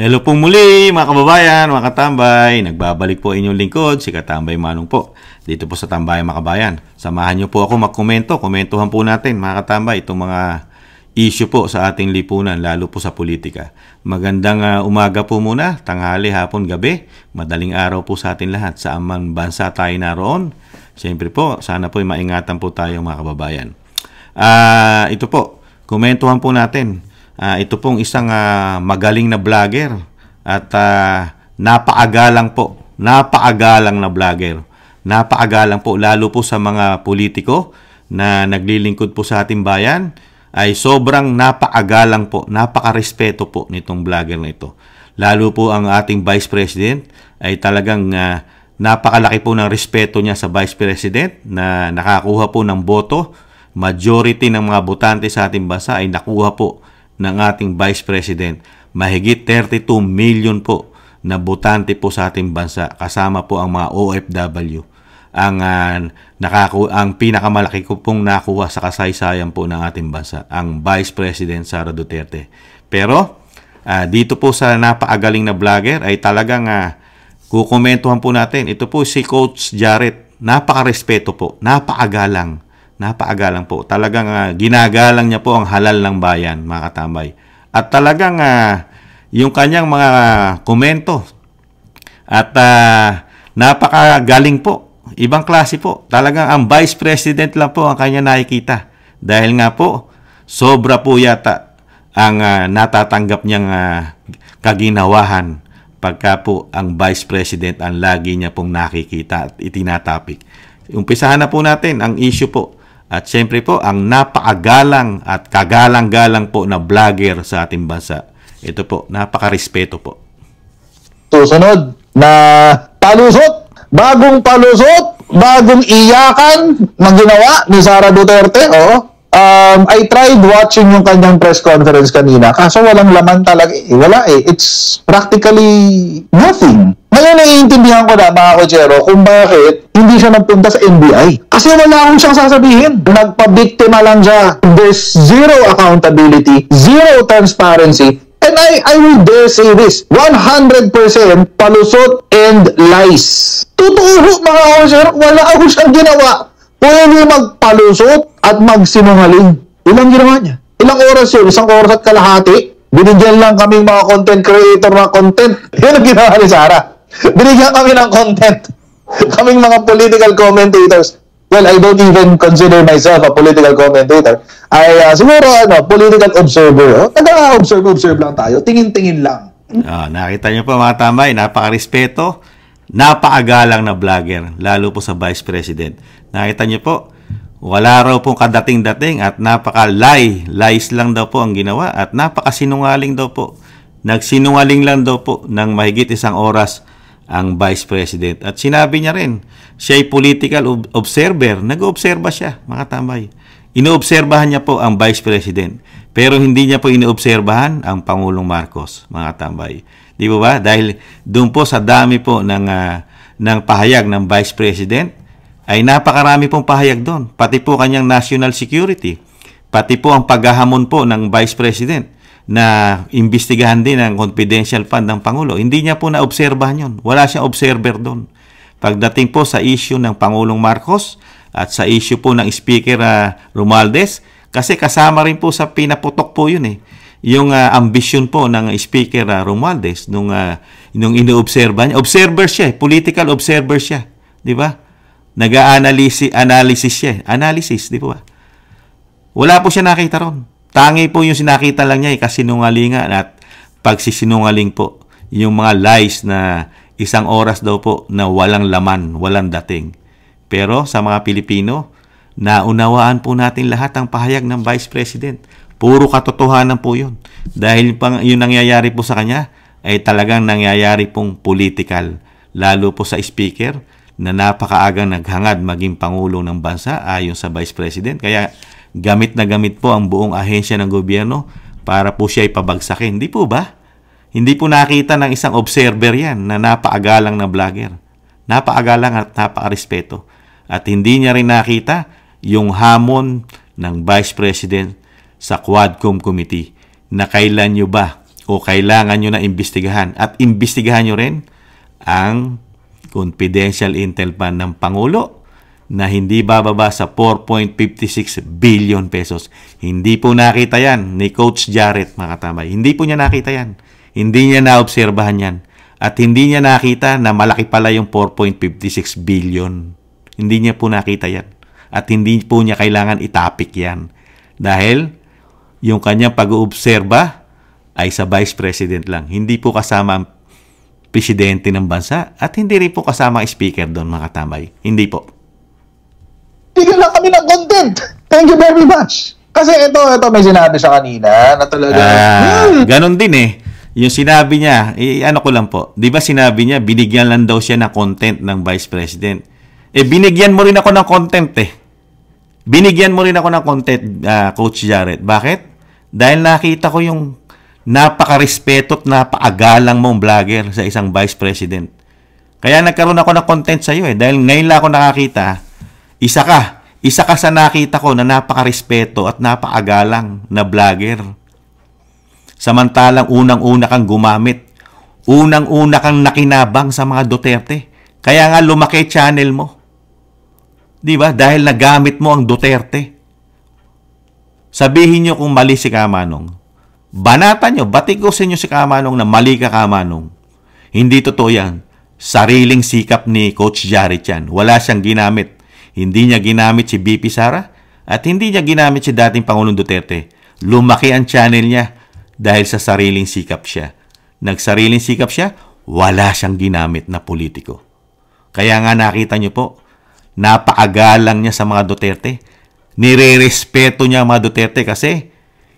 Hello pong muli mga kababayan, mga katambay. Nagbabalik po inyong lingkod, si Katambay Manong po. Dito po sa Tambayan mga kabayan. Samahan niyo po ako magkomento. Komentuhan po natin mga katambay itong mga issue po sa ating lipunan, lalo po sa politika. Magandang umaga po muna, tanghali, hapon, gabi. Madaling araw po sa atin lahat. Sa amang bansa tayo naroon. Siyempre po, sana po maingatan po tayo mga kababayan. Ito po, komentuhan po natin. Ito pong isang magaling na vlogger at napakagalang po. Napakagalang na vlogger. Napakagalang po lalo po sa mga politiko na naglilingkod po sa ating bayan. Ay sobrang napakagalang po, napakarespeto po nitong vlogger na ito. Lalo po ang ating Vice President ay talagang napakalaki po ng respeto niya sa Vice President na nakakuha po ng boto. Majority ng mga botante sa ating bansa ay nakuha po ng ating Vice President. Mahigit 32 million po na botante po sa ating bansa. Kasama po ang mga OFW. Ang pinakamalaki ko pong nakuha sa kasaysayan po ng ating bansa, ang Vice President Sara Duterte. Pero dito po sa napakagaling na vlogger ay talagang kukomentuhan po natin. Ito po si Coach Jarrett. Napakarespeto po, napakagalang. Napakagalang po. Talagang ginagalang niya po ang halal ng bayan, mga katambay. At talagang yung kanyang mga komento at napakagaling po. Ibang klase po. Talagang ang Vice President lang po ang kanya nakikita. Dahil nga po, sobra po yata ang natatanggap niyang kaginawahan pagka po ang Vice President ang lagi niya pong nakikita at itinatapik. Umpisahan na po natin ang issue po. At siyempre po, ang napakagalang at kagalang-galang po na vlogger sa ating bansa. Ito po, napakarespeto po. Susunod na palusot, bagong palusot, bagong iyakan na ginawa ni Sara Duterte. I tried watching yung kanyang press conference kanina, kaso walang laman talaga. Wala eh. It's practically nothing. Ngayon naiintindihan ko na mga kochero kung bakit hindi siya nagpunta sa NBI. Kasi wala akong siyang sasabihin. Nagpabiktima lang siya. There's zero accountability, zero transparency. And I will dare say this, 100% palusot and lies. Totoo mga kochero, wala akong siyang ginawa. Pwede magpalusot at magsinungaling. Ilang ginawa niya? Ilang oras yun? Isang oras at kalahati? Binigyan lang kaming mga content creator na content. Yun ang ginawa ni Sara. Binigyan kami ng content. Kaming mga political commentators. Well, I don't even consider myself a political commentator. Siguro, political observer. Taga-observe lang tayo. Tingin-tingin lang. Nakita niyo po mga tambay, napaka-respeto, napakagalang na vlogger, lalo po sa Vice President. Nakita niyo po, wala raw pong kadating-dating at lies lang daw po ang ginawa at napakasinungaling daw po. Nagsinungaling lang daw po ng mahigit isang oras ang Vice President. At sinabi niya rin, siya ay political observer. Nag-oobserba siya, mga tambay. Inoobserbahan niya po ang Vice President. Pero hindi niya po inoobserbahan ang Pangulong Marcos, mga tambay. Di ba? Dahil doon po sa dami po ng pahayag ng Vice President, ay napakarami pong pahayag doon. Pati po kanyang national security. Pati po ang paghahamon po ng Vice President na imbestigahan din ang confidential fund ng Pangulo. Hindi niya po naobserbahan yun. Wala siyang observer doon. Pagdating po sa issue ng Pangulong Marcos at sa issue po ng Speaker Romualdez, kasi kasama rin po sa pinaputok po yun eh. Yung ambisyon po ng Speaker Romualdez nung inoobserba niya. Observer siya, political observer siya. Di ba? Nag-analysis siya. Analysis, di ba? Wala po siya nakita ron. Tangi po yung sinakita lang niya kasinungalingan at pagsisinungaling po. Yung mga lies na isang oras daw po na walang laman, walang dating. Pero sa mga Pilipino, naunawaan po natin lahat ang pahayag ng Vice President. Puro katotohanan po yun. Dahil yung nangyayari po sa kanya ay talagang nangyayari pong political. Lalo po sa Speaker na napakaagang naghangad maging Pangulo ng bansa ayon sa Vice President. Kaya gamit na gamit po ang buong ahensya ng gobyerno para po siya ipabagsakin. Hindi po ba? Hindi po nakita ng isang observer yan na napakagalang na vlogger. Napakagalang at napakarespeto. At hindi niya rin nakita yung hamon ng Vice President sa Quadcom Committee na kailan nyo ba o kailangan nyo na imbestigahan. At imbestigahan nyo rin ang confidential intel fund ng Pangulo na hindi bababa sa 4.56 billion pesos. Hindi po nakita yan ni Coach Jarrett, mga katambay. Hindi po niya nakita yan. Hindi niya naobserbahan yan. At hindi niya nakita na malaki pala yung 4.56 billion. Hindi niya po nakita yan. At hindi po niya kailangan itapik yan. Dahil yung kanyang pag-uobserba ay sa Vice President lang. Hindi po kasama ang Presidente ng bansa at hindi rin po kasama ang Speaker doon, mga katambay. Hindi po. Bigyan lang kami ng content. Thank you very much. Kasi ito may sinabi siya kanina na talaga. Ganon din eh. Yung sinabi niya, ano ko lang po, di ba sinabi niya, binigyan lang daw siya ng content ng Vice President. Binigyan mo rin ako ng content eh. Binigyan mo rin ako ng content, Coach Jarrett. Bakit? Dahil nakita ko yung napaka-respeto at napakagalang mong vlogger sa isang Vice President. Kaya nagkaroon ako ng content sa iyo eh. Dahil ngayon lang ako nakakita, isa ka sa nakita ko na napaka-respeto at napakagalang na vlogger. Samantalang unang-una kang gumamit. Unang-una kang nakinabang sa mga Duterte. Kaya nga lumaki channel mo. Di ba? Dahil nagamit mo ang Duterte. Sabihin nyo kung mali si Kamanong. Banatan nyo, batikusin nyo si Kamanong na mali ka, Kamanong. Hindi totoo yan. Sariling sikap ni Coach Jarrett yan. Wala siyang ginamit. Hindi niya ginamit si BP Sara at hindi niya ginamit si dating Pangulong Duterte. Lumaki ang channel niya dahil sa sariling sikap siya. Nagsariling sikap siya, wala siyang ginamit na politiko. Kaya nga nakita niyo po, napakagalang niya sa mga Duterte. Nire-respeto niya ang mga Duterte kasi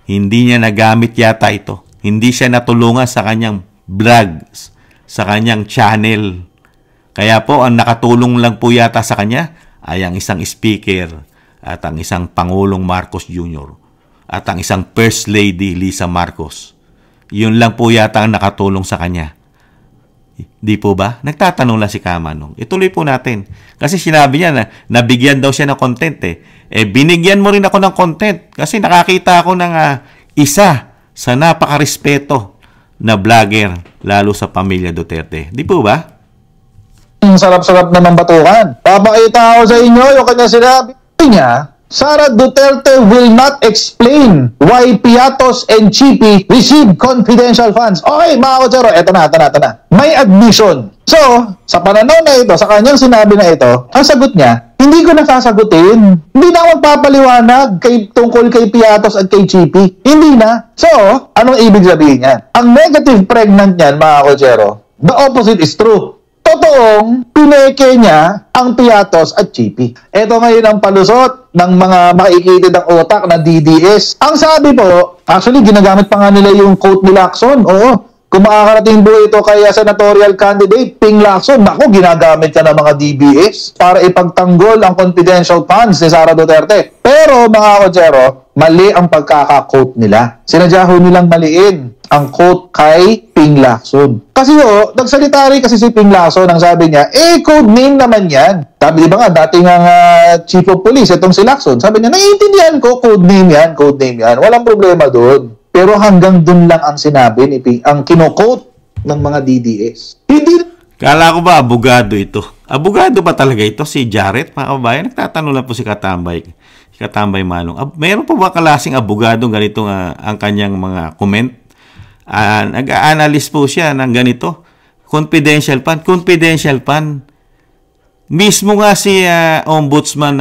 hindi niya nagamit yata ito. Hindi siya natulungan sa kanyang vlogs, sa kanyang channel. Kaya po, ang nakatulong lang po yata sa kanya ay ang isang speaker at ang isang Pangulong Marcos Jr. at ang isang First Lady Lisa Marcos. Yun lang po yata ang nakatulong sa kanya. Di po ba? Nagtatanong lang si Kamanong. Ituloy po natin. Kasi sinabi niya na nabigyan daw siya ng content eh. Binigyan mo rin ako ng content kasi nakakita ako ng isa sa napaka-respeto na vlogger lalo sa pamilya Duterte. Di po ba? Ang sarap-sarap naman batukan. Papakita ko sa inyo yung kanya sinabi niya, Sara Duterte will not explain why Piatos and Chippy received confidential funds. Okay, mga kotsero, eto na. May admission. So, sa pananaw na ito, sa kanyang sinabi na ito, ang sagot niya, hindi ko na sasagutin. Hindi na ako magpapaliwanag tungkol kay Piatos at kay Chippy. Hindi na. So, anong ibig sabihin niyan? Ang negative pregnant niyan, mga kotsero, the opposite is true. Totoong pineke niya ang Piatos at Chippy. Ito ngayon ang palusot ng mga makikitid ang utak na DDS. Ang sabi po, actually ginagamit pa nga nila yung quote ni Lacson. Oo, kung makakarating po ito kay senatorial candidate Ping Lacson, naku, ginagamit ka ng mga DBS para ipagtanggol ang confidential funds ni Sara Duterte. Pero mga kotsero, mali ang pagkaka-quote nila. Sinadya ho nilang maliin ang quote kay Ping Lacson. Kasi nagsalita rin kasi si Ping Lacson, ang sabi niya, code name naman yan. Sabi, di ba nga, dating ang chief of police, itong si Lacson, sabi niya, naiintindihan ko, code name yan. Walang problema doon. Pero hanggang doon lang ang sinabi ni Ping, ang kino-quote ng mga DDS. Hindi. Kala ko ba abogado ito? Abogado ba talaga ito si Jarrett, mga kabayan? Nagtatanong lang po si Katambay Manong. Meron po ba klaseng abogado ganito ang kanyang mga comment? Nag-a-analyze po siya ng ganito. Confidential fund. Mismo nga si Ombudsman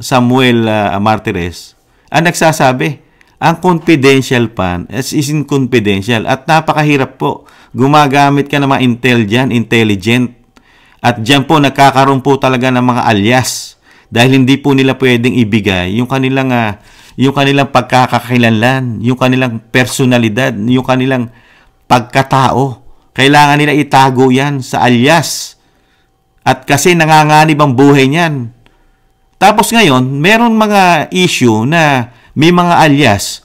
Samuel Martires ang nagsasabi, ang confidential fund is confidential at napakahirap po. Gumagamit ka ng mga intelligent at dyan po nagkakaroon po talaga ng mga alias dahil hindi po nila pwedeng ibigay yung kanilang pagkakakilanlan, yung kanilang personalidad, yung kanilang pagkatao. Kailangan nila itago yan sa alias. At kasi nanganganib ang buhay niyan. Tapos ngayon, meron mga issue na may mga alias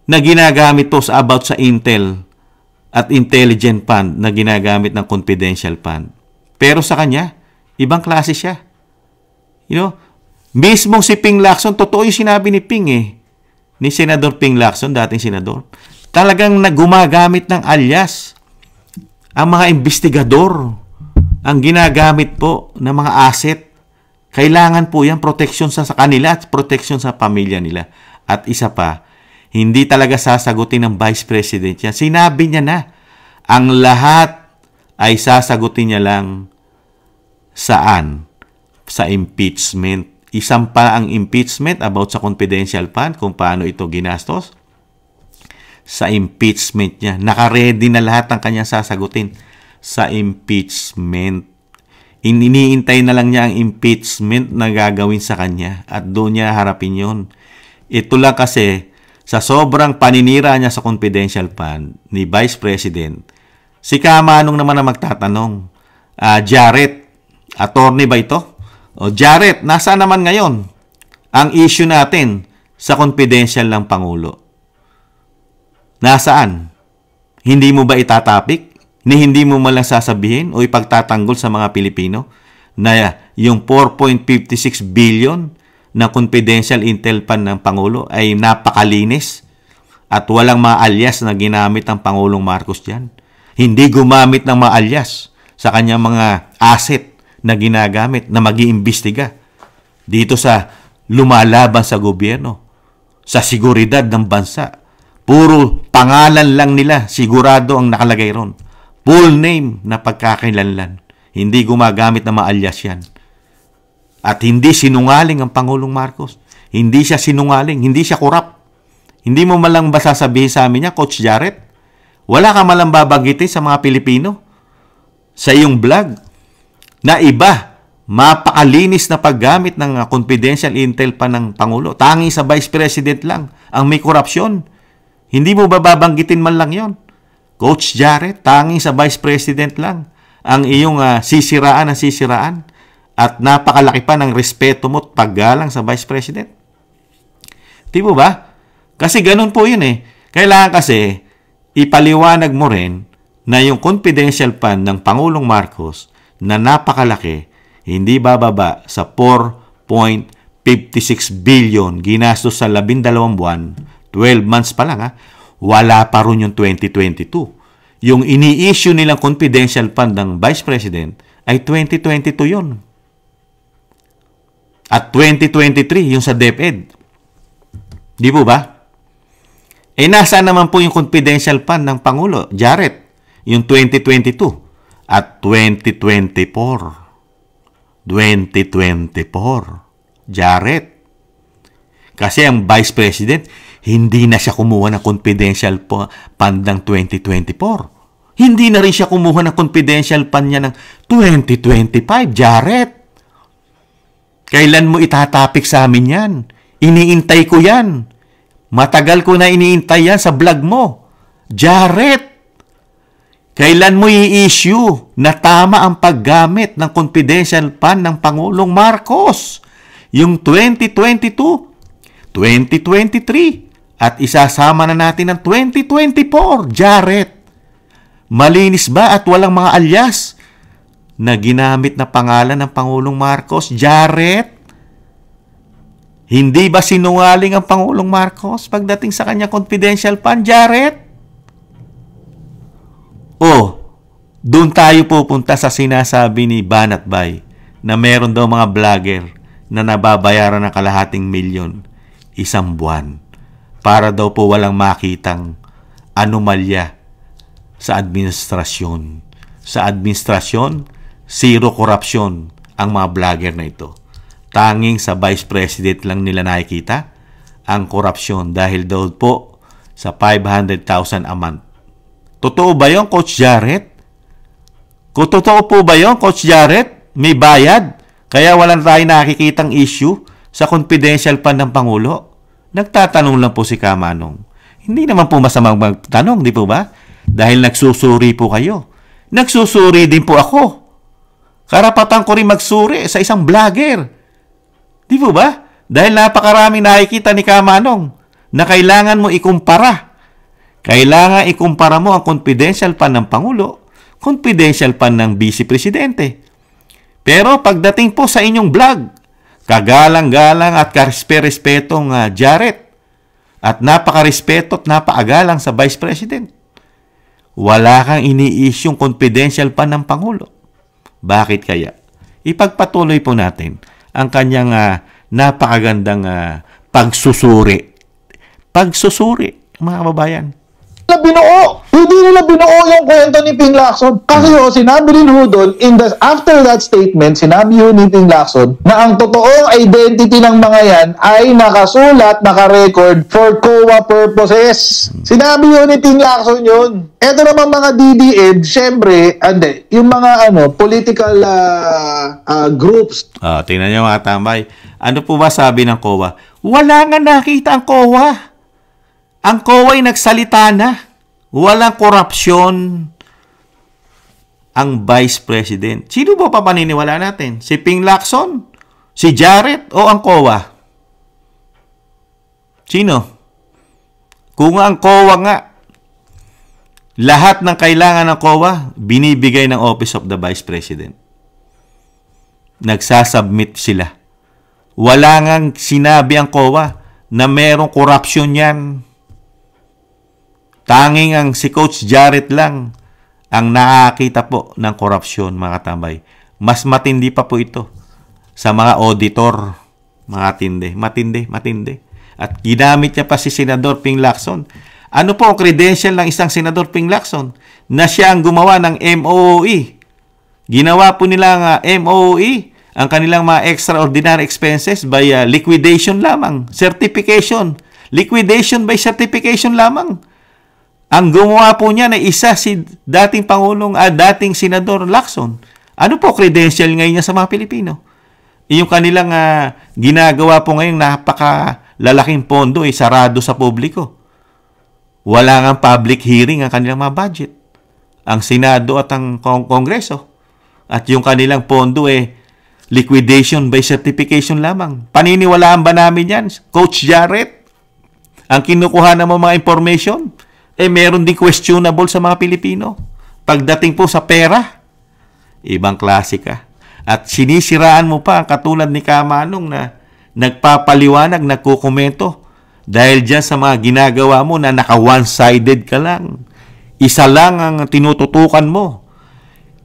na ginagamit po about sa intel at intelligent fund na ginagamit ng confidential fund. Pero sa kanya, ibang klase siya. Mismong si Ping Lacson, totoo yung sinabi ni Ping ni Senador Ping Lacson, dating senador. talagang gumagamit ng alias. Ang mga investigador, ang ginagamit po ng mga asset, kailangan po yan protection sa kanila at protection sa pamilya nila. At isa pa, hindi talaga sasagutin ng Vice President yan. Sinabi niya na, ang lahat ay sasagutin niya lang saan? Sa impeachment. Isang pa ang impeachment about sa confidential fund, kung paano ito ginastos. Sa impeachment niya. Naka-ready na lahat ng kanyang sasagutin sa impeachment. Iniintay na lang niya ang impeachment na gagawin sa kanya at doon niya harapin yun. Ito lang kasi, sa sobrang paninira niya sa confidential fund ni Vice President, si Kamanong naman na magtatanong, Jared, attorney ba ito? O Jared, nasaan naman ngayon ang issue natin sa confidential ng Pangulo? Nasaan? Hindi mo ba itatapik? Hindi mo malang sasabihin o ipagtatanggol sa mga Pilipino na yung 4.56 billion na confidential intel fund ng Pangulo ay napakalinis at walang mga alias na ginamit ng Pangulong Marcos dyan. Hindi gumamit ng mga alias sa kanyang mga asset na ginagamit na mag-iimbestiga dito sa lumalaban sa gobyerno, sa seguridad ng bansa. Puro pangalan lang nila, sigurado ang nakalagay ron. Full name na pagkakailanlan. Hindi gumagamit ng mga alias yan. At hindi sinungaling ang Pangulong Marcos. Hindi siya sinungaling, hindi siya korap. Hindi mo malang ba sasabihin sa amin niya, Coach Jared? Wala ka malang babanggitin sa mga Pilipino sa iyong vlog na iba, mapakalinis na paggamit ng confidential intel pa ng Pangulo. Tanging sa Vice President lang ang may korupsyon. Hindi mo ba babanggitin man lang yon? Coach Jared, tanging sa Vice President lang ang iyong sisiraan at napakalaki pa ng respeto mo at paggalang sa Vice President. Di mo ba? Kasi ganun po yun eh. Kailangan kasi ipaliwanag mo rin na yung confidential fund ng Pangulong Marcos na napakalaki, hindi bababa sa 4.56 billion ginastos sa 12 buwan, 12 months pa lang wala pa rin yung 2022. Yung ini-issue nilang confidential fund ng Vice President ay 2022 yun. At 2023 yung sa DepEd. Di po ba? Nasaan naman po yung confidential fund ng Pangulo, Jared? Yung 2022 at 2024. 2024. Jared. Kasi ang Vice President, hindi na siya kumuha ng confidential fund ng 2024. Hindi na rin siya kumuha ng confidential fund niya ng 2025. Jared. Kailan mo itatapik sa amin yan? Iniintay ko yan. Matagal ko na iniintay yan sa vlog mo. Jared. Kailan mo i-issue na tama ang paggamit ng confidential fund ng Pangulong Marcos? Yung 2022, 2023, at isasama na natin ang 2024, Jared. Malinis ba at walang mga alias na ginamit na pangalan ng Pangulong Marcos, Jared? Hindi ba sinungaling ang Pangulong Marcos pagdating sa kanya confidential fund, Jared? Doon tayo pupunta sa sinasabi ni Banat Bay na meron daw mga vlogger na nababayaran ng kalahating milyon isang buwan para daw po walang makitang anomalya sa administrasyon. Sa administrasyon, zero corruption ang mga vlogger na ito. Tanging sa Vice President lang nila nakikita ang korupsyon dahil daw po sa 500,000 a month. Totoo ba yun, Coach Jared? Kung totoo po ba yun, Coach Jared? May bayad? Kaya walang tayo nakikitang issue sa confidential fund ng Pangulo? Nagtatanong lang po si Kamanong. Hindi naman po masamang magtanong, di po ba? Dahil nagsusuri po kayo. Nagsusuri din po ako. Karapatan ko rin magsuri sa isang vlogger. Di po ba? Dahil napakaraming nakikita ni Kamanong na kailangan mo ikumpara. Kailangan ikumpara mo ang confidential fund ng Pangulo, confidential fund ng Vice Presidente. Pero pagdating po sa inyong vlog, kagalang-galang at karespe-respetong Jared, at napaka-respeto at napakagalang sa Vice President. Wala kang ini-issue'ng confidential pa ng Pangulo. Bakit kaya? Ipagpatuloy po natin ang kanyang napakagandang pagsusuri. Pagsusuri, mga kababayan. Binuo. Hindi nila binuo yung kwento ni Ping Lacson. Kasi sinabi rin ho doon, after that statement, sinabi ho ni Ping Lacson na ang totoong identity ng mga yan ay nakasulat, nakarecord for COA purposes. Sinabi ho ni Ping Lacson yun. Ito naman mga DDED, syempre, yung mga political groups. Tingnan nyo mga tambay. Ano po ba sabi ng COA? Wala nga nakita ang COA. Ang COA ay nagsalita na. Walang korupsyon ang Vice President. Sino ba papaniniwala natin? Si Ping Lacson? Si Jarrett? O ang COA? Sino? Kung ang COA nga, lahat ng kailangan ng COA, binibigay ng Office of the Vice President. Nagsasubmit sila. Wala ngang sinabi ang COA na merong korupsyon yan. Tanging ang si Coach Jarrett lang ang nakakita po ng korupsyon, mga tambay. Mas matindi pa po ito sa mga auditor, mga matindi. At ginamit niya pa si Senador Ping Lacson. Ano po ang credential ng isang Senador Ping Lacson? Na siya ang gumawa ng MOOE. Ginawa po nila ang MOOE, ang kanilang mga extraordinary expenses by liquidation lamang, certification. Liquidation by certification lamang. Ang gumawa po niya na isa si dating dating Senador Lacson. Ano po credential ngayon niya sa mga Pilipino? Yung kanilang ginagawa po ngayon napakalalaking pondo sarado sa publiko. Wala nga public hearing ang kanilang mga budget. Ang Senado at ang Kongreso. At yung kanilang pondo liquidation by certification lamang. Paniniwalaan ba namin yan? Coach Jarrett, ang kinukuha ng mga information, meron din questionable sa mga Pilipino. Pagdating po sa pera, ibang klase ka. At sinisiraan mo pa, katulad ni Kamanong na nagpapaliwanag, nagkukomento, dahil dyan sa mga ginagawa mo na naka one-sided ka lang. Isa lang ang tinututukan mo.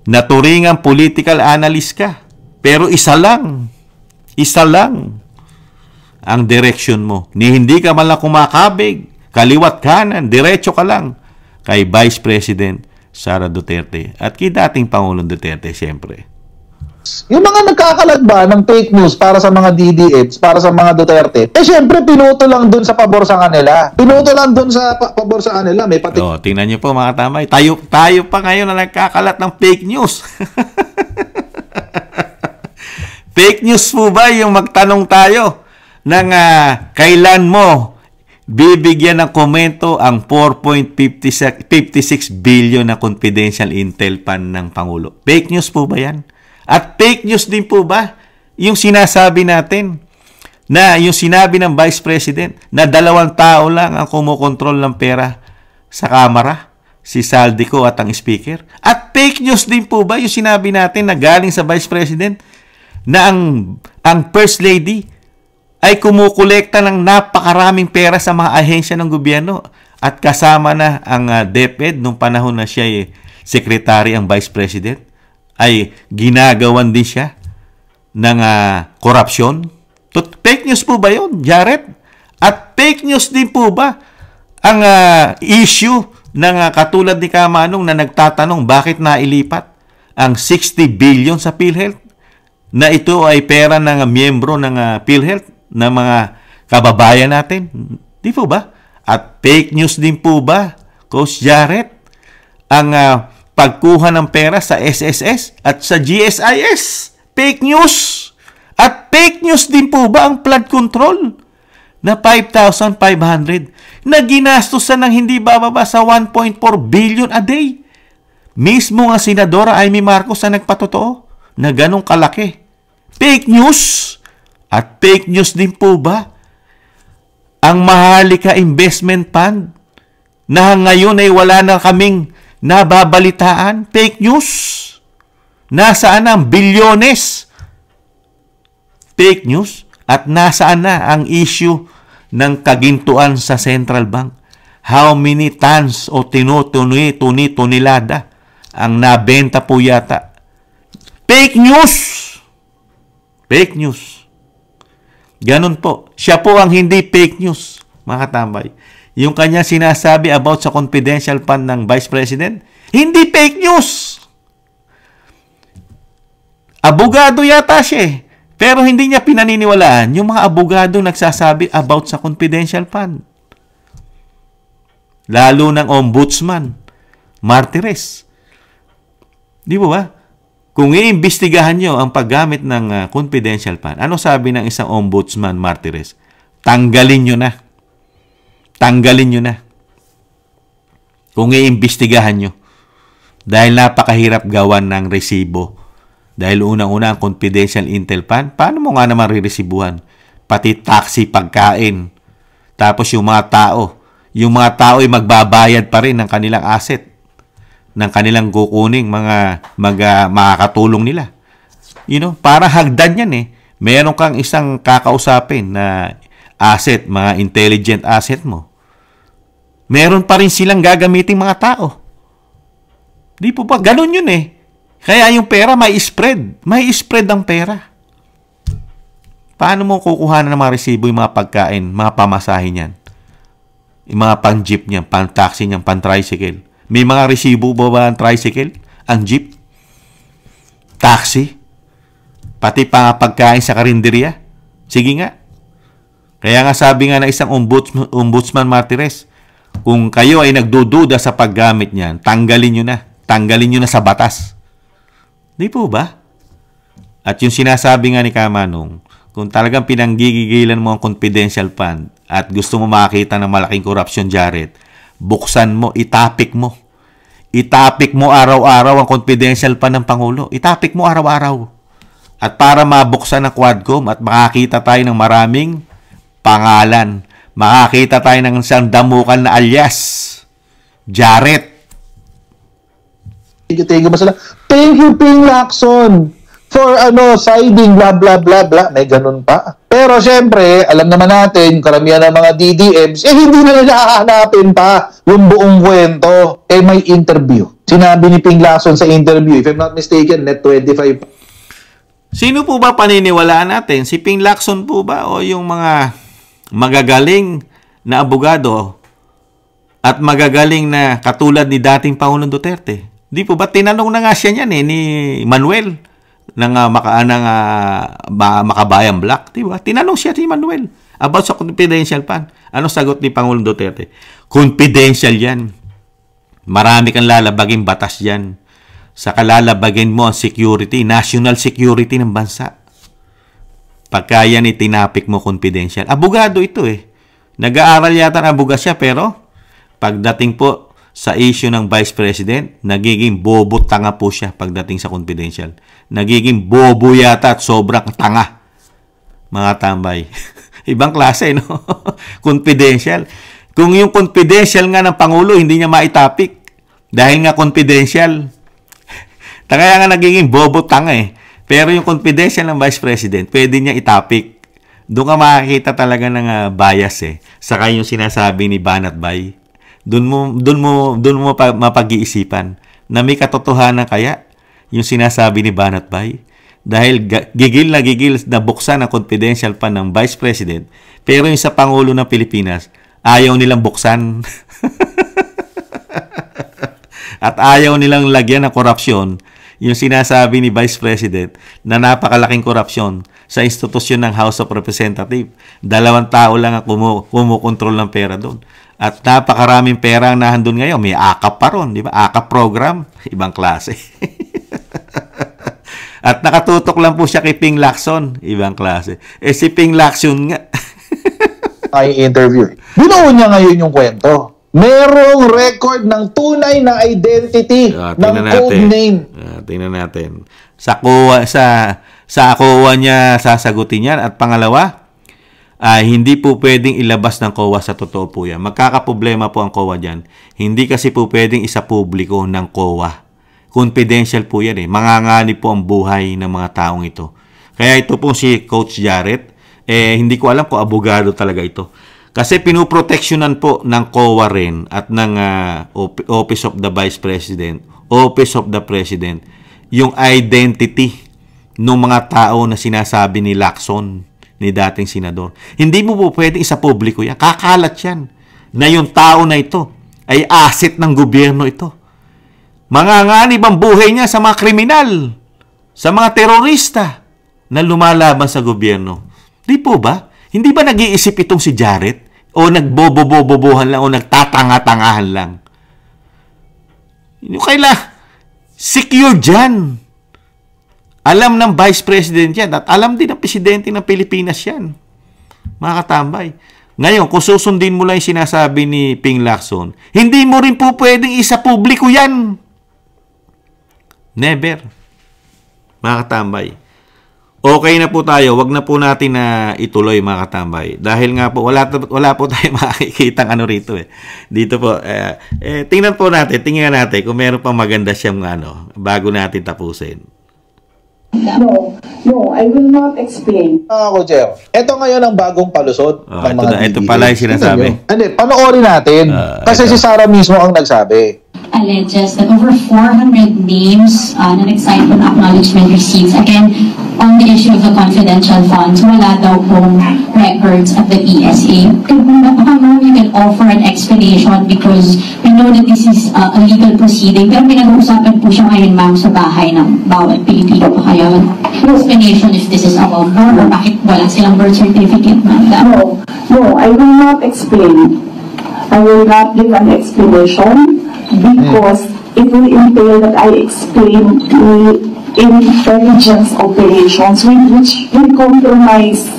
Naturingang political analyst ka. Pero isa lang ang direction mo. Hindi ka man lang kumakabig. Kaliwat kanan, diretso ka lang kay Vice President Sara Duterte at kay dating Pangulong Duterte, siyempre. Yung mga nagkakalat ba ng fake news para sa mga DDEs, para sa mga Duterte, siyempre pinuto lang dun sa pabor sa kanila. Pinuto lang dun sa pabor sa kanila. May pati... tingnan nyo po mga tamay. Tayo pa ngayon na nagkakalat ng fake news. Fake news po ba yung magtanong tayo ng kailan mo bibigyan ng komento ang 4.56 billion na confidential intel pan ng Pangulo? Fake news po ba yan? At fake news din po ba yung sinasabi natin na yung sinabi ng Vice President na 2 tao lang ang kumukontrol ng pera sa Kamara? Si Saldico at ang Speaker? At fake news din po ba yung sinabi natin na galing sa Vice President na ang First Lady ay kumukolekta ng napakaraming pera sa mga ahensya ng gobyerno at kasama na ang DepEd nung panahon na siya secretary ang Vice President ay ginagawan din siya ng korupsyon? Fake news po ba yun, Jarrett? At fake news din po ba ang issue ng katulad ni Kamanong na nagtatanong bakit nailipat ang 60 billion sa PhilHealth na ito ay pera ng miyembro ng PhilHealth na mga kababayan natin? Di po ba? At fake news din po ba, Coach Jarrett, ang pagkuha ng pera sa SSS at sa GSIS? Fake news! At fake news din po ba ang flood control na 5,500 na ginastosan ng hindi bababa sa 1.4 billion a day? Mismo nga Senadora Amy Marcos na nagpatotoo na ganong kalaki. Fake news! At fake news din po ba ang Maharlika Investment Fund na ngayon ay wala na kaming nababalitaan? Fake news! Nasaan ang bilyones? Fake news? At nasaan na ang issue ng kagintuan sa Central Bank? How many tons o tonelada ang nabenta po yata? Fake news! Fake news. Ganun po. Siya po ang hindi fake news, mga katambay. Yung kanya sinasabi about sa confidential fund ng Vice President, hindi fake news. Abogado yata siya eh. Pero hindi niya pinaniniwalaan yung mga abogado nagsasabi about sa confidential fund. Lalo ng ombudsman, Martires. Di ba? Kung iimbestigahan nyo ang paggamit ng confidential fund, ano sabi ng isang ombudsman, Martires? Tanggalin nyo na. Tanggalin nyo na. Kung iimbestigahan nyo. Dahil napakahirap gawan ng resibo. Dahil unang-una ang confidential intel fund, paano mo nga naman riresibuhan? Pati taxi, pagkain. Tapos yung mga tao ay magbabayad pa rin ng kanilang asset, ng kanilang kukuning makakatulong nila. Para hagdan yan eh. Meron kang isang kakausapin na asset, mga intelligent asset mo. Meron pa rin silang gagamitin mga tao. Di po ba? Ganun yun eh. Kaya yung pera may spread. May spread ang pera. Paano mo kukuha ng mga resibo yung mga pagkain, mga pamasahe niyan? Yung mga pang-jeep niyan, pang-taxi niyan, pang-tricycle. May mga resibo ba ang tricycle? Ang jeep? Taxi? Pati pagkain sa karinderya? Sige nga. Kaya nga sabi nga ng isang ombudsman Martires, kung kayo ay nagdududa sa paggamit niyan, tanggalin nyo na. Tanggalin nyo na sa batas. Di po ba? At yung sinasabi nga ni Kamanong, kung talagang pinanggigigilan mo ang confidential fund at gusto mo makakita ng malaking korupsyon, Jared, buksan mo, itapik mo. Itapik mo araw-araw ang confidential fund ng Pangulo. Itapik mo araw-araw. At para mabuksan ang Quadcom at makakita tayo ng maraming pangalan, makakita tayo ng isang damukal na alias, Jared. Thank you, masala. Thank you, Ping Lacson, for siding, blah, blah, blah, blah. May ganun pa. Pero syempre, alam naman natin, karamihan ng mga DDMs, hindi na nila hahanapin pa yung buong kwento. May interview. Sinabi ni Ping Lacson sa interview, if I'm not mistaken, net 25. Sino po ba paniniwalaan natin? Si Ping Lacson po ba o yung mga magagaling na abogado at magagaling na katulad ni dating Pangulong Duterte? Di po ba tinanong na nga siya niyan ni Manuel ng Makabayan Black, di ba? Tinanong siya ni Manuel about sa confidential fund. Ano sagot ni Pangulong Duterte? Confidential yan. Marami kang lalabagin batas yan. Sa kalalabagin mo ang security, national security ng bansa. Pagka yan itinapik mo confidential. Abogado ito eh. Nag-aaral yata ng abogad siya pero pagdating po sa issue ng Vice President, nagiging bobo tanga po siya pagdating sa confidential. Nagiging bobo yata at sobrang tanga. Mga tambay. Ibang klase, no? Confidential. Kung yung confidential nga ng Pangulo, hindi niya maitapik. Dahil nga confidential. Kaya nga nagiging bobo tanga eh. Pero yung confidential ng Vice President, pwede niya itapik. Doon ka makakita talaga ng bias eh. Saka yung sinasabi ni Banat Bay. Doon mo mapag-iisipan na may katotohanan kaya yung sinasabi ni Banat Bay. Dahil gigil na buksan ang confidential fund ng Vice President, pero yung sa Pangulo ng Pilipinas, ayaw nilang buksan. At ayaw nilang lagyan ng korupsyon yung sinasabi ni Vice President na napakalaking korupsyon sa institusyon ng House of Representatives. 2 tao lang ang kumukontrol ng pera doon. At napakaraming pera ang nahandun ngayon. May AKAP pa ron, di ba? AKAP program, ibang klase. At nakatutok lang po siya kay Ping Lacson, ibang klase. Si Ping Lacson nga. Ay interview. Binuo niya ngayon yung kwento. Merong record ng tunay na identity ng code name. Tingnan natin. Sa COA niya sasagutin yan. At pangalawa, hindi po pwedeng ilabas ng COA sa totoo po yan. Magkakaproblema po ang COA dyan. Hindi kasi po pwedeng isa publiko ng COA. Confidential po yan eh. Manganganib po ang buhay ng mga taong ito. Kaya ito po si Coach Jarrett, hindi ko alam kung abogado talaga ito. Kasi pinuproteksyonan po ng COA rin at ng Office of the Vice President, Office of the President, yung identity ng mga tao na sinasabi ni Lacson, ni dating senador. Hindi mo po pwedeng isa publiko yan. Kakalat yan na yung tao na ito ay asset ng gobyerno ito. Manganganib ang buhay niya sa mga kriminal, sa mga terorista na lumalaban sa gobyerno. Di po ba? Hindi ba nag-iisip itong si Jared? O nagbobobobobohan lang o nagtatanga-tangahan lang? Secure dyan. Alam ng Vice President yan at alam din ng Presidente ng Pilipinas yan. Mga katambay. Ngayon, kung susundin mo lang yung sinasabi ni Ping Lacson, hindi mo rin po pwedeng isa publiko yan. Never. Mga katambay. Okay na po tayo. Wag na po natin na ituloy, mga katambay. Dahil nga po, wala po tayo makikita rito eh. Dito po. Tingnan natin kung meron pang maganda siyang bago natin tapusin. No, I will not explain. Ako, Jer. Ito ngayon ang bagong palusot ng mga ito pala yung sinasabi. Hindi, panoorin natin. Kasi si Sara mismo ang nagsabi. Alleges that over 400 names na nag-sign for acknowledgement receipts. Again, on the issue of the confidential funds, wala daw pong records at the PSA. Baka ma'am, you can offer an explanation because we know that this is a legal proceeding. Pero pinag-uusapan po siya ngayon, ma'am, sa bahay ng bawat Pilipino. Kaya, explanation if this is a war or bakit wala silang birth certificate, ma'am. No, I will not explain. I will not give an explanation because it will entail that I explain the intelligence operations which will compromise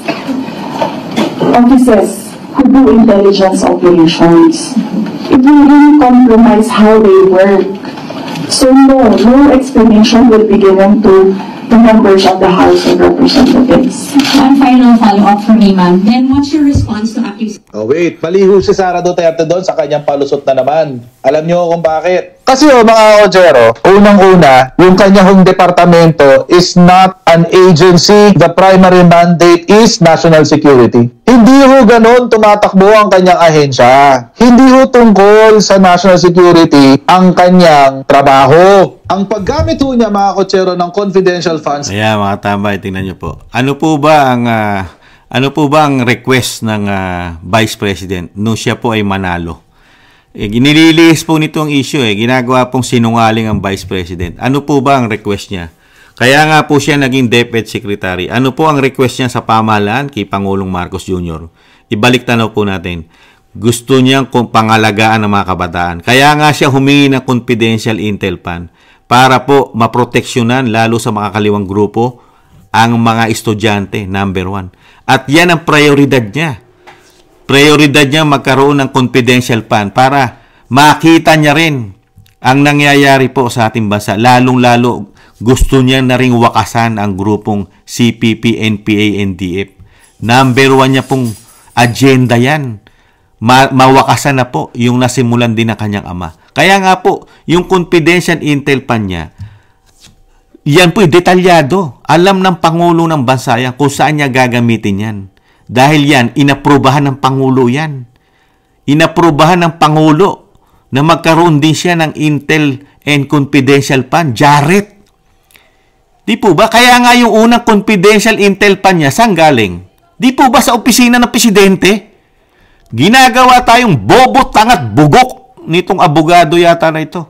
officers who do intelligence operations. It will really compromise how they work. So no explanation will be given to the members of the House of Representatives. One final follow-up for me, ma'am. Then what's your response to accusations? Oh wait, maliho si Sara Duterte doon sa kanyang palusot na naman. Alam niyo kung bakit? Kasi mga Ojero, unang-una, yung kanyang departamento is not an agency. The primary mandate is national security. Hindi ho ganon tumatakbo ang kanyang ahensya. Hindi ho tungkol sa national security ang kanyang trabaho. Ang paggamit ho niya, mga Kotsero, ng confidential funds. Ayan, mga tambay, tingnan niyo po. Ano po ba ang request ng Vice President nung siya po ay manalo? Nililihis po nito ang issue ginagawa pong sinungaling ang Vice President. Ano po ba ang request niya? Kaya nga po siya naging DepEd Secretary. Ano po ang request niya sa pamahalaan kay Pangulong Marcos Jr.? Ibalik tanaw po natin. Gusto niyang pangalagaan ng mga kabataan. Kaya nga siya humingi ng confidential intel pan para po maproteksyonan lalo sa mga kaliwang grupo ang mga estudyante, number 1. At yan ang prioridad niya. Prioridad niya magkaroon ng confidential fund para makita niya rin ang nangyayari po sa ating bansa. Lalong-lalo gusto niya na ring wakasan ang grupong CPP, NPA, NDF. Number 1 niya pong agenda yan. Mawakasan na po yung nasimulan din ng kanyang ama. Kaya nga po, yung confidential intel fund niya, yan po detalyado. Alam ng Pangulo ng bansa yan kung saan niya gagamitin yan. Dahil yan, inaprubahan ng Pangulo yan. Inaprubahan ng Pangulo na magkaroon din siya ng Intel and Confidential Fund. Jared. Di po ba? Kaya nga yung unang Confidential Intel Fund niya, saan galing? Di po ba sa opisina ng Presidente? Ginagawa tayong bobo, tangat, bugok nitong abogado yata na ito.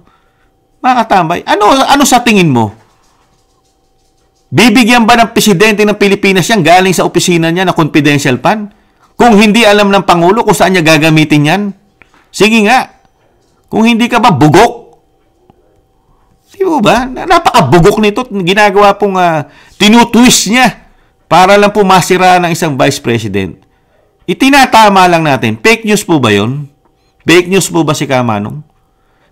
Mga katambay, ano sa tingin mo? Bibigyan ba ng Presidente ng Pilipinas yan galing sa opisina niya na confidential fund? Kung hindi alam ng Pangulo kung saan niya gagamitin yan? Sige nga. Kung hindi ka ba bugok? Di ba? Napakabugok nito. Ginagawa pong tinutwist niya para lang po masira ng isang Vice President. Itinatama lang natin. Fake news po ba yun? Fake news po ba si Kamanong?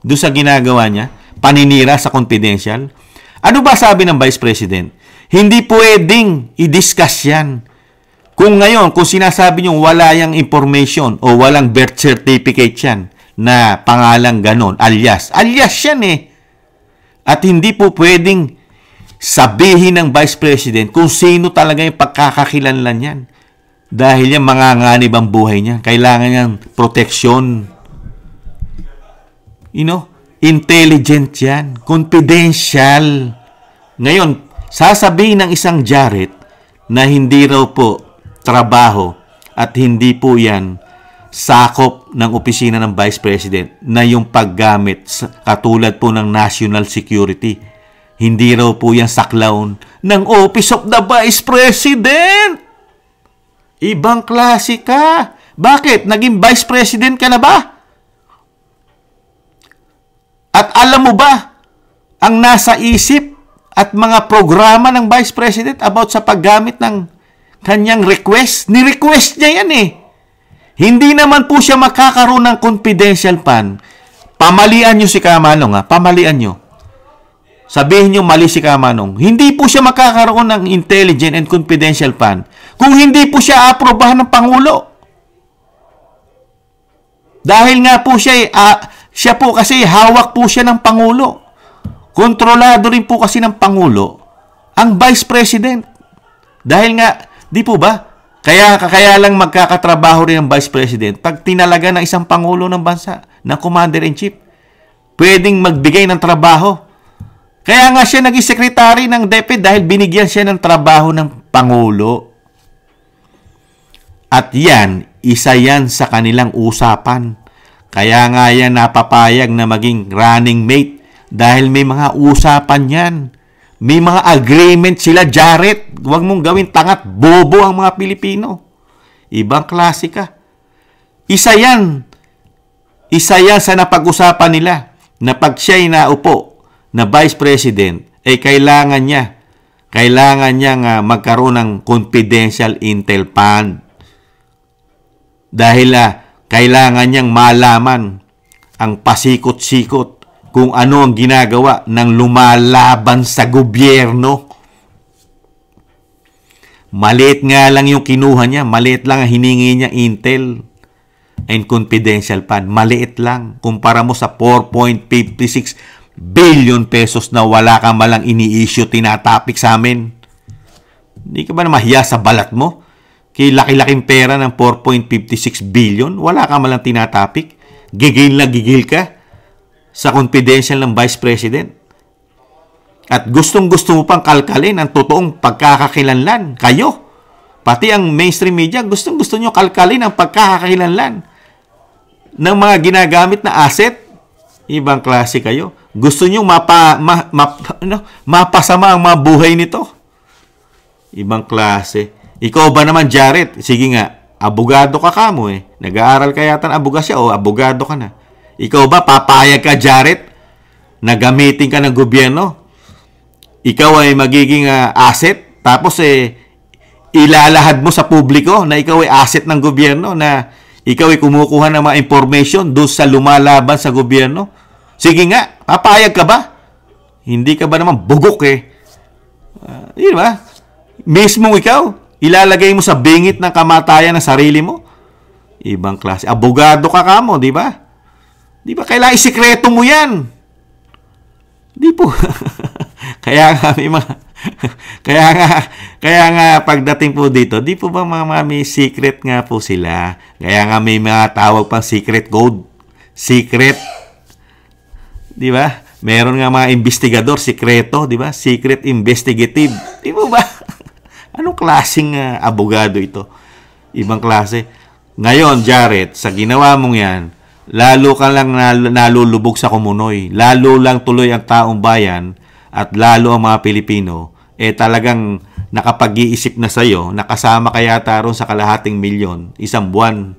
Doon sa ginagawa niya? Paninira sa confidential? Ano ba sabi ng Vice President? Hindi pwedeng i-discuss yan. Kung ngayon, kung sinasabi nyo wala yung information o walang birth certificate yan na pangalang ganon, alias yan At hindi po pwedeng sabihin ng Vice President kung sino talaga yung pagkakakilanlan yan. Dahil yan, manganganib ang buhay niya. Kailangan niyang proteksyon. Intelligent yan. Confidential. Ngayon, sasabihin ng isang Jared na hindi raw po trabaho at hindi po yan sakop ng opisina ng Vice President na yung paggamit katulad po ng national security. Hindi raw po yan saklaw ng Office of the Vice President. Ibang klase ka. Bakit? Naging Vice President ka na ba? At alam mo ba ang nasa isip at mga programa ng Vice President about sa paggamit ng kanyang request? Ni-request niya yan eh. Hindi naman po siya makakaroon ng confidential fund. Pamalian nyo si Kamanong ha. Pamalian nyo. Sabihin nyo mali si Kamanong. Hindi po siya makakaroon ng intelligent and confidential fund kung hindi po siya aprobahan ng Pangulo. Dahil nga po siya po kasi hawak po siya ng Pangulo. Kontrolado rin po kasi ng Pangulo ang Vice President. Dahil nga, di po ba? Kaya lang magkakatrabaho rin ang Vice President pag tinalaga ng isang Pangulo ng bansa, ng Commander-in-Chief. Pwedeng magbigay ng trabaho. Kaya nga siya naging sekretary ng DepEd dahil binigyan siya ng trabaho ng Pangulo. At yan, isa yan sa kanilang usapan. Kaya nga yan napapayag na maging running mate dahil may mga usapan yan. May mga agreement sila, Jared. Huwag mong gawin tangat, bobo ang mga Pilipino. Ibang klase ka. Isa yan sa napag-usapan nila na pag siya'y naupo na Vice President, kailangan niyang magkaroon ng confidential intel fund. Dahil kailangan niyang malaman ang pasikot-sikot kung ano ang ginagawa ng lumalaban sa gobyerno. Maliit nga lang yung kinuha niya. Maliit lang ang hiningi niya intel and confidential fund. Maliit lang. Kumpara mo sa 4.56 billion pesos na wala ka malang ini-issue, tinatapik sa amin. Hindi ka ba na mahiya sa balat mo? Kay laki-laking pera ng 4.56 billion, wala ka malang tinatapik. Gigil na gigil ka sa confidential ng Vice President. At gustong-gusto mo pang kalkalin ang totoong pagkakakilanlan. Kayo, pati ang mainstream media, gustong-gusto nyo kalkalin ang pagkakakilanlan ng mga ginagamit na asset. Ibang klase kayo. Gusto nyo mapasama ang mga buhay nito. Ibang klase. Ikaw ba naman, Jared? Sige nga, abogado ka kamo eh. Nag-aaral ka yata ng abogasya o abogado ka na. Ikaw ba, papayag ka, Jared, na gamitin ka ng gobyerno? Ikaw ay magiging asset, tapos ilalahad mo sa publiko na ikaw ay asset ng gobyerno, na ikaw ay kumukuha ng mga information doon sa lumalaban sa gobyerno? Sige nga, papayag ka ba? Hindi ka ba naman bugok eh? Di ba? Mismong ikaw, ilalagay mo sa bingit ng kamatayan ng sarili mo? Ibang klase. Abogado ka kamo, di ba? Di ba kailangan isikreto mo yan? Di po. Kaya nga may mga kaya nga pagdating po dito, di po ba may secret nga po sila? Kaya nga may mga tawag pang secret code. Secret. Di ba? Meron nga mga investigador, sikreto, di ba? Secret investigative. Di po ba? Anong klaseng abogado ito? Ibang klase. Ngayon, Jared, sa ginawa mong yan, lalo ka lang nalulubog sa kumunoy. Lalo lang tuloy ang taong bayan at lalo ang mga Pilipino, talagang nakapag-iisip na sa'yo, nakasama ka yata ron sa 250,000, isang buwan,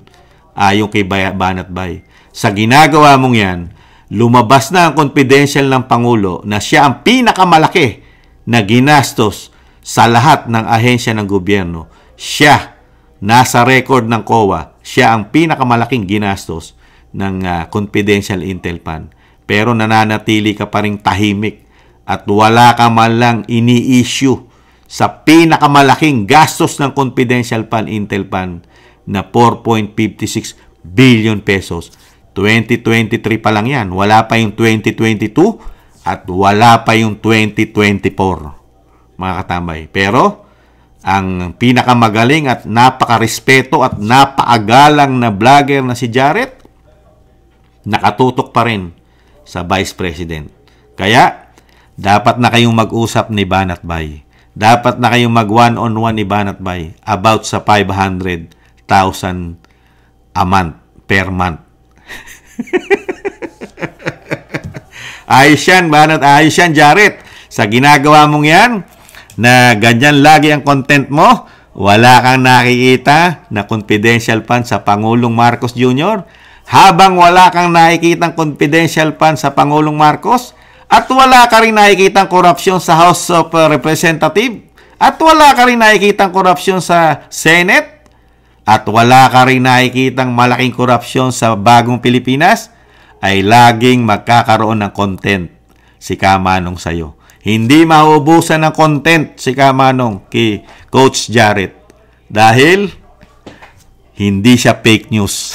ayon kay Banat Bay. Sa ginagawa mong yan, lumabas na ang confidential ng Pangulo na siya ang pinakamalaki na ginastos sa lahat ng ahensya ng gobyerno. Siya, nasa record ng COA, siya ang pinakamalaking ginastos ng confidential intel fund. Pero nananatili ka pa ring tahimik at wala ka man lang ini-issue sa pinakamalaking gastos ng confidential fund intel fund na 4.56 billion pesos. 2023 pa lang yan. Wala pa yung 2022 at wala pa yung 2024. Mga katambay. Pero ang pinakamagaling at napakarespeto at napaagalang na vlogger na si Jared, nakatutok pa rin sa Vice President. Kaya, dapat na kayong mag-usap ni Banat Bay. Dapat na kayong mag-one-on-one ni Banat Bay about sa 500,000 a month, per month. Ayos yan, Banat. Ayos yan, Jared. Sa ginagawa mong yan, na ganyan lagi ang content mo, wala kang nakikita na confidential fund sa Pangulong Marcos Jr. Habang wala kang nakikitang confidential fund sa Pangulong Marcos, at wala ka rin nakikitang korupsyon sa House of Representatives, at wala ka rin nakikitang korupsyon sa Senate, at wala ka rin nakikitang malaking korupsyon sa Bagong Pilipinas, ay laging magkakaroon ng content si Kamanong sa'yo. Hindi mauubusan ng content si Kamanong kay Coach Jared dahil hindi siya fake news.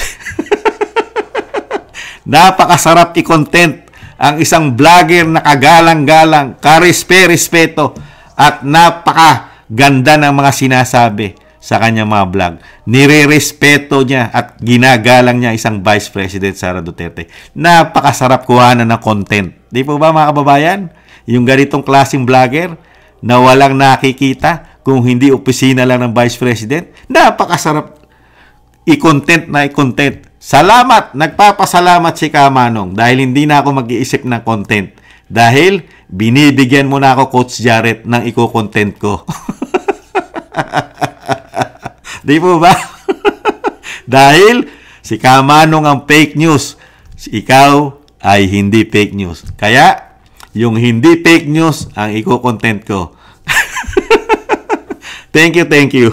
Napakasarap i-content ang isang vlogger na kagalang-galang, karespe-respeto at napakaganda ng mga sinasabi sa kanyang mga vlog. Nire-respeto niya at ginagalang niya isang Vice President Sara Duterte. Napakasarap kuhanan ng content. Di po ba mga kababayan? Yung ganitong klaseng vlogger na walang nakikita kung hindi opisina lang ng Vice President, napakasarap i-content na i-content. Salamat! Nagpapasalamat si Kamanong dahil hindi na ako mag-iisip ng content. Dahil binibigyan mo na ako, Coach Jared, ng i-content ko. Di po ba? Dahil si Kamanong ang fake news. Ikaw ay hindi fake news. Kaya, yung hindi fake news ang i-content ko. Thank you.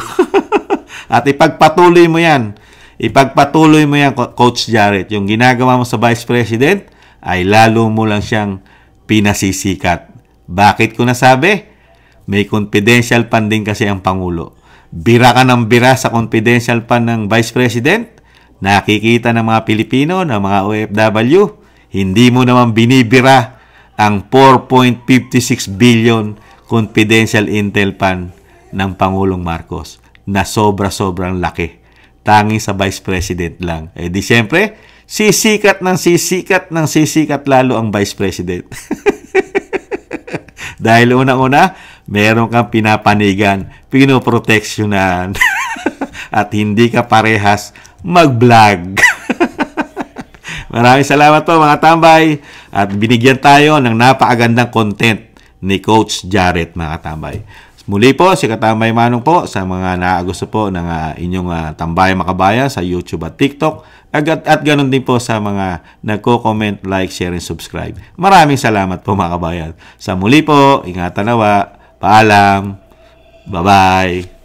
At ipagpatuloy mo yan. Ipagpatuloy mo yan, Coach Jared. Yung ginagawa mo sa Vice President ay lalo mo lang siyang pinasisikat. Bakit ko nasabi? May confidential fund din kasi ang Pangulo. Bira ka ng bira sa confidential fund ng Vice President. Nakikita ng mga Pilipino, ng mga OFW. Hindi mo naman binibira ang 4.56 billion confidential intel fund ng Pangulong Marcos na sobra-sobrang laki. Tanging sa Vice President lang. Eh di siyempre, sisikat lalo ang Vice President. Dahil unang-una, meron kang pinapanigan, pinoproteksyonan, at hindi ka parehas mag-vlog. Maraming salamat po mga tambay at binigyan tayo ng napakagandang content ni Coach Jared mga tambay. Muli po si Katambay Manong po sa mga naagusto po ng inyong Tambay Makabayan sa YouTube at TikTok at ganoon din po sa mga nagko-comment, like, share, and subscribe. Maraming salamat po mga kabayan. Sa muli po, ingatan nawa. Paalam. Bye-bye.